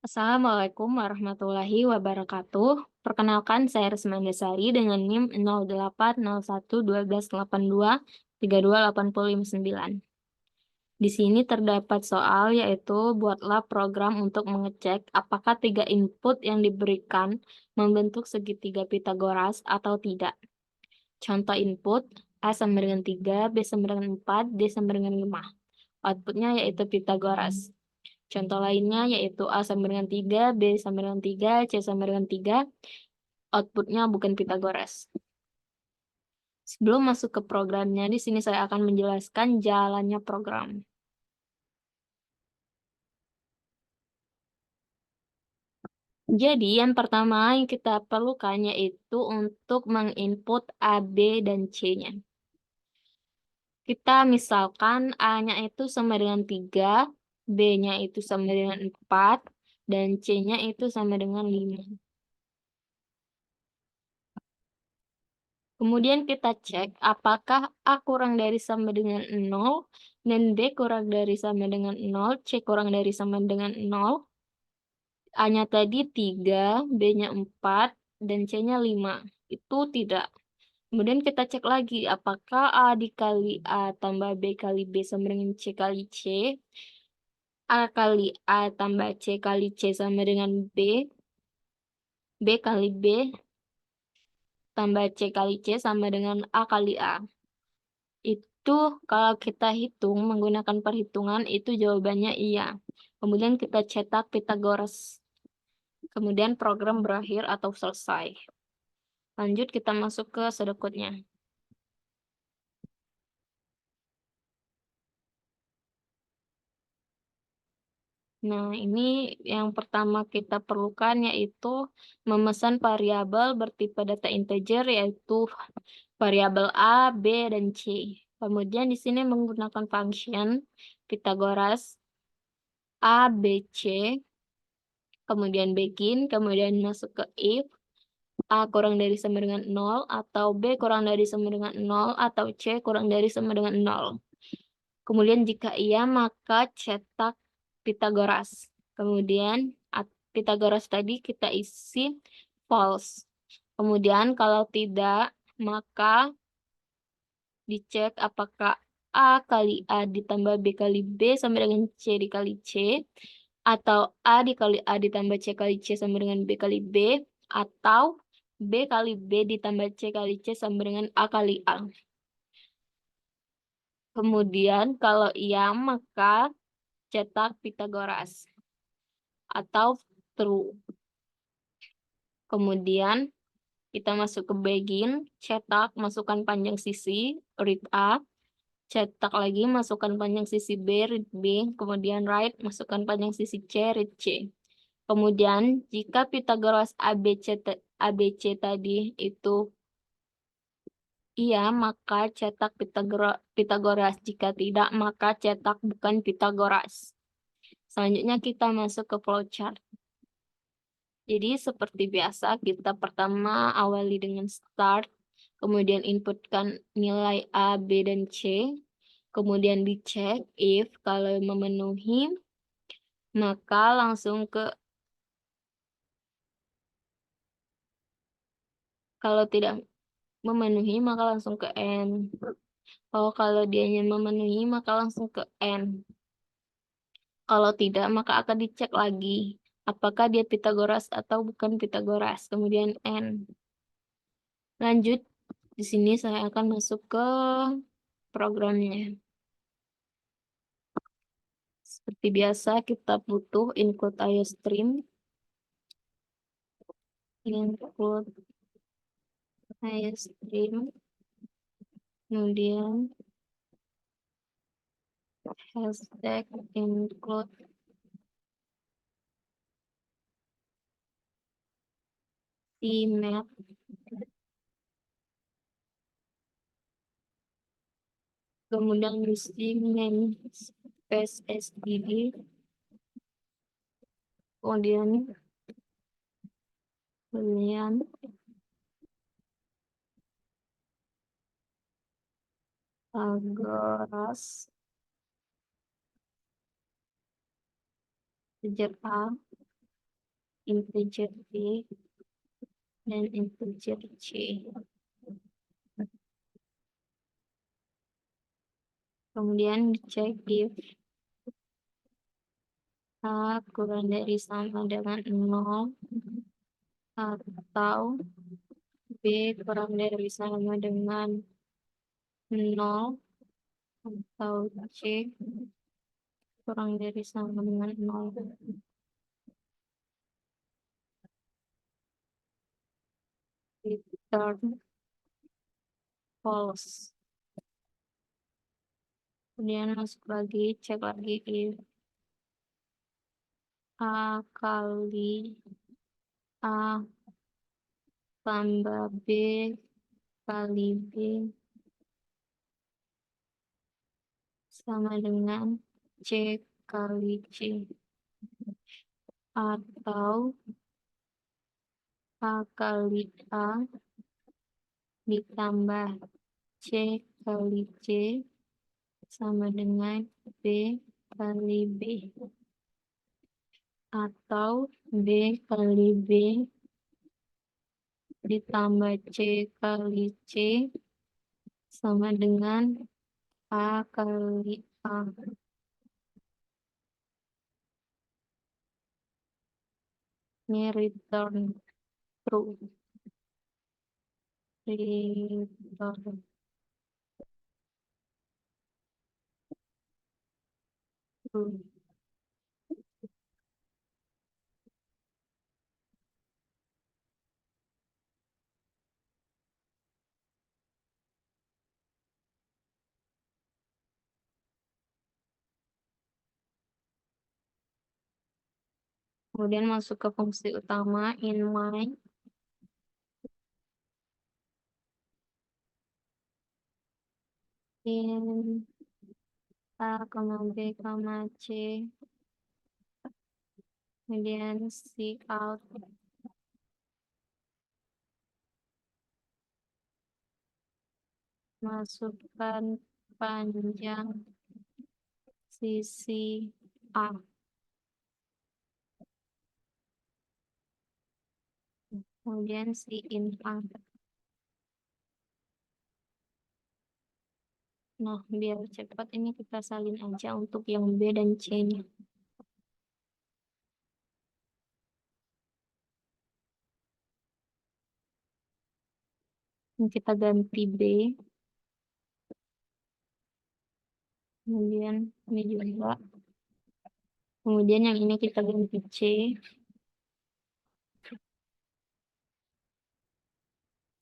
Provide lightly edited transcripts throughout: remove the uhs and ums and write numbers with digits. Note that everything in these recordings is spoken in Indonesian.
Assalamualaikum warahmatullahi wabarakatuh. Perkenalkan, saya Resma Dasari dengan NIM 08011282328059. Di sini terdapat soal yaitu buatlah program untuk mengecek apakah tiga input yang diberikan membentuk segitiga Pitagoras atau tidak. Contoh input A sama dengan 3, B sama dengan 4, D sama dengan 5. Outputnya yaitu Pitagoras. Contoh lainnya yaitu A sama dengan 3, B sama dengan 3, C sama dengan 3. Outputnya bukan Pitagoras. Sebelum masuk ke programnya, di sini saya akan menjelaskan jalannya program. Jadi, yang pertama yang kita perlukan yaitu untuk menginput A, B, dan C-nya. Kita misalkan A-nya itu sama dengan 3, B-nya itu sama dengan 4, dan C-nya itu sama dengan 5. Kemudian kita cek apakah A kurang dari sama dengan 0, dan B kurang dari sama dengan 0, C kurang dari sama dengan 0. A-nya tadi 3, B-nya 4, dan C-nya 5. Itu tidak. Kemudian kita cek lagi apakah A dikali A tambah B kali B sama dengan C kali C. A kali A tambah C kali C sama dengan B. B kali B tambah C kali C sama dengan A kali A. Itu kalau kita hitung menggunakan perhitungan itu jawabannya iya. Kemudian kita cetak Pitagoras. Kemudian program berakhir atau selesai. Lanjut kita masuk ke sedekutnya. Nah, ini yang pertama kita perlukan yaitu memesan variabel bertipe data integer yaitu variabel A, B, dan C. Kemudian di sini menggunakan function Pitagoras A, B, C, kemudian begin, kemudian masuk ke if A kurang dari sama dengan 0, atau B kurang dari sama dengan 0, atau C kurang dari sama dengan 0. Kemudian jika iya, maka cetak Pitagoras. Kemudian Pitagoras tadi kita isi false. Kemudian kalau tidak, maka dicek apakah A kali A ditambah B kali B sama dengan C dikali C, atau A dikali A ditambah C kali C sama dengan B kali B, atau B kali B ditambah C kali C sama dengan A kali A. Kemudian kalau iya, maka cetak Pitagoras atau true. Kemudian kita masuk ke begin, cetak, masukkan panjang sisi, read A, cetak lagi, masukkan panjang sisi B, read B, kemudian write, masukkan panjang sisi C, read C. Kemudian jika Pitagoras ABC tadi itu iya, maka cetak Pitagoras. Jika tidak, maka cetak bukan Pitagoras. Selanjutnya kita masuk ke flowchart. Jadi seperti biasa, kita pertama awali dengan start, kemudian inputkan nilai A, B, dan C, kemudian dicek if kalau memenuhi, maka langsung ke, kalau tidak memenuhi, maka langsung ke N. Kalau dianya memenuhi, maka langsung ke N. Kalau tidak, maka akan dicek lagi apakah dia Pitagoras atau bukan Pitagoras. Kemudian N. Lanjut, di sini saya akan masuk ke programnya. Seperti biasa, kita butuh include IOStream. Include IOStream. Kemudian hashtag include CMap. Kemudian using namespace std. Kemudian Pitagoras sejer A. integer B dan integer C. Kemudian dicek if A kurang dari sama dengan 0 atau B kurang dari sama dengan 0 atau C kurang dari sama dengan 0. Return false. Kemudian masuk lagi, cek lagi if A kali A tambah B kali B sama dengan C kali C, atau A kali A ditambah C kali C sama dengan B kali B, atau B kali B ditambah C kali C sama dengan A kali A. Ini return true. Return true. Kemudian masuk ke fungsi utama in my. In A, B, C. Kemudian C out. Masukkan panjang sisi A. Kemudian C in A. Nah, biar cepat ini kita salin aja untuk yang B dan C-nya. Ini kita ganti B. Kemudian ini juga. Kemudian yang ini kita ganti C.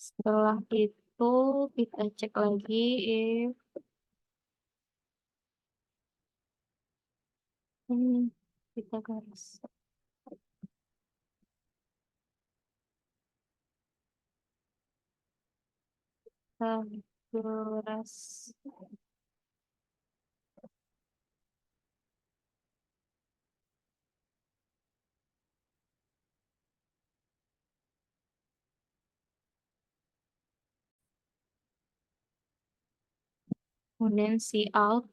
Setelah itu kita cek lagi if ini kita garis. Garis. Kemudian C out.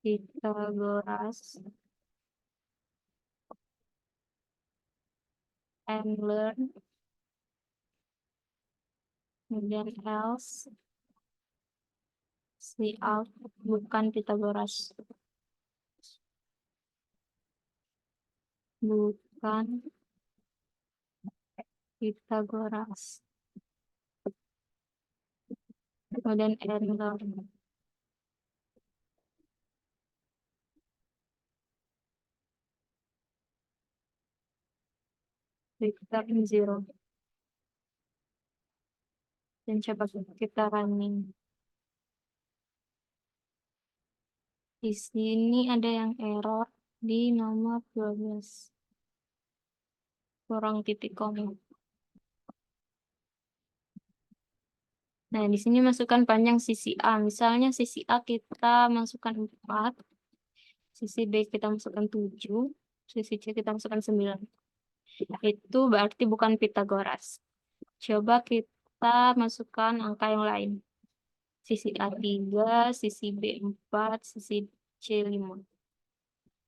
Pythagoras and learn. Kemudian else C out bukan Pythagoras. Bukan Pythagoras. Kemudian error. Return 0. Dan coba kita running. Di sini ada yang error di nomor 12. Kurang titik koma. Nah, di sini masukkan panjang sisi A. Misalnya sisi A kita masukkan 4. Sisi B kita masukkan 7. Sisi C kita masukkan 9. Itu berarti bukan Pythagoras. Coba kita masukkan angka yang lain. sisi A3, sisi B4, sisi C5.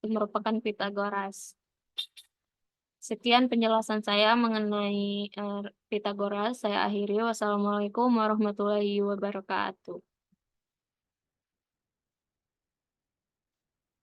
Itu merupakan Pitagoras. Sekian penjelasan saya mengenai Pitagoras. Saya akhiri. Wassalamualaikum warahmatullahi wabarakatuh.